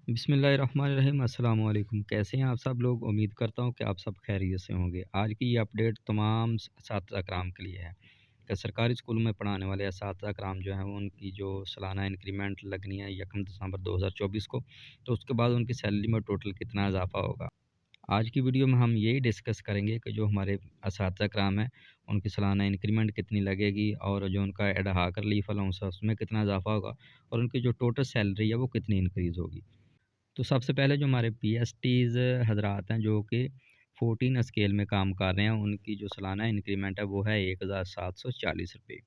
बिस्मिल्लाहिर्रहमानिर्रहीम अस्सलाम वालेकुम। कैसे हैं आप सब लोग? उम्मीद करता हूँ कि आप सब खैरियत से होंगे। आज की ये अपडेट तमाम असातिज़ा कराम के लिए है कि सरकारी स्कूल में पढ़ाने वाले असातिज़ा कराम जो हैं उनकी जो सालाना इंक्रीमेंट लगनी है 1 दिसंबर 2024 को, तो उसके बाद उनकी सैलरी में टोटल कितना इजाफ़ा होगा। आज की वीडियो में हम यही डिस्कस करेंगे कि जो हमारे असातिज़ा कराम हैं उनकी सालाना इंक्रीमेंट कितनी लगेगी और जो उनका एड हाक रिलीफ अलाउंस है उसमें कितना इजाफ़ा होगा और उनकी जो टोटल सैलरी है वो कितनी इंक्रीज़ होगी। तो सबसे पहले जो हमारे पीएसटीज़ हज़रात हैं जो कि 14 स्केल में काम कर रहे हैं, उनकी जो सालाना इंक्रीमेंट है वो है 1740 रुपये।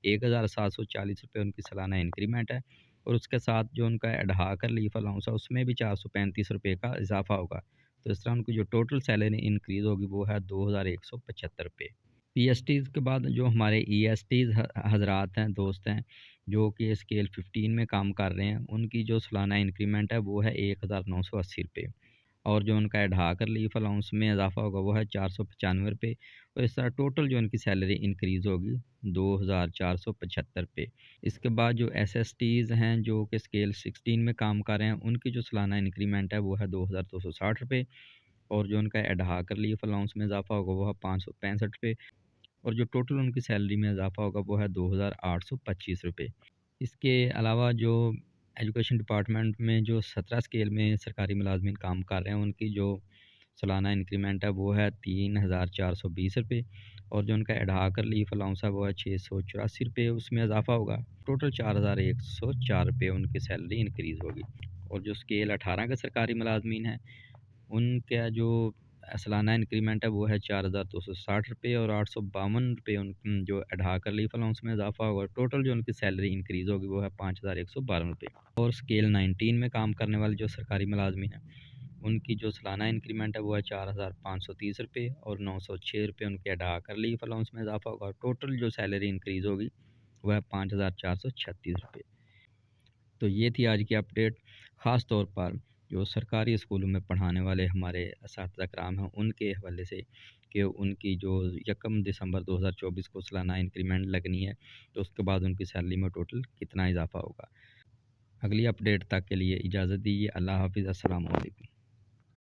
1740 रुपये उनकी सालाना इंक्रीमेंट है और उसके साथ जो उनका एडहाक रिलीफ अलाउंस है उसमें भी 435 रुपये का इजाफ़ा होगा। तो इस तरह उनकी जो टोटल सैलरी इंक्रीज़ होगी वो है 2175 रुपये। पीएसटीज़ के बाद जो हमारे ईएसटीज़ हज़रात हैं, दोस्त हैं, जो कि स्केल 15 में काम कर रहे हैं, उनकी जो सालाना इंक्रीमेंट है वो है 1980 रुपये और जो उनका एडहाक रिलीफ अलाउंस में इजाफ़ा होगा वो है 495 रुपये और इस तरह टोटल जो उनकी सैलरी इंक्रीज़ होगी 2475 रुपये। इसके बाद जो एसएसटीज़ हैं जो कि स्केल 16 में काम कर रहे हैं, उनकी जो सालाना इंक्रीमेंट है वो है 2260 रुपये और जो उनका एडहाक रिलीफ अलाउंस में इजाफ़ा होगा वो है 565 रुपये और जो टोटल उनकी सैलरी में इजाफ़ा होगा वो है 2825 रुपये। इसके अलावा जो एजुकेशन डिपार्टमेंट में जो 17 स्केल में सरकारी मुलाज़मीन काम कर रहे हैं, उनकी जो सालाना इंक्रीमेंट है वो है 3420 रुपये और जो उनका एडहाक रिलीफ अलाउंस है वो है 684 रुपये, उसमें इजाफ़ा होगा। टोटल 4104 रुपये उनकी सैलरी इंक्रीज़ होगी और जो स्केल 18 के सरकारी मुलाज़मीन हैं उनका जो सालाना इंक्रीमेंट है वो है 4260 रुपये और 852 रुपये उन जो एडहाक रिलीफ अलाउंस में इजाफ़ा होगा। टोटल जो उनकी सैलरी इंक्रीज़ होगी वो है 5112 रुपये और स्केल 19 में काम करने वाले जो सरकारी मुलाज़मीन हैं उनकी जो सालाना इंक्रीमेंट है वो है 4530 रुपये और 906 रुपये उनके एडहाक रिलीफ अलाउंस में इजाफ़ा होगा। टोटल जो सैलरी इंक्रीज़ होगी वो है 5436 रुपये। तो ये थी आज की अपडेट। ख़ास तौर पर जो सरकारी स्कूलों में पढ़ाने वाले हमारे असातिज़ा कराम हैं उनके हवाले से कि उनकी जो 1 दिसंबर 2024 को सालाना इंक्रीमेंट लगनी है, तो उसके बाद उनकी सैलरी में टोटल कितना इजाफ़ा होगा। अगली अपडेट तक के लिए इजाज़त दीजिए। अल्लाह हाफ़िज़। अस्सलाम वालेकुम।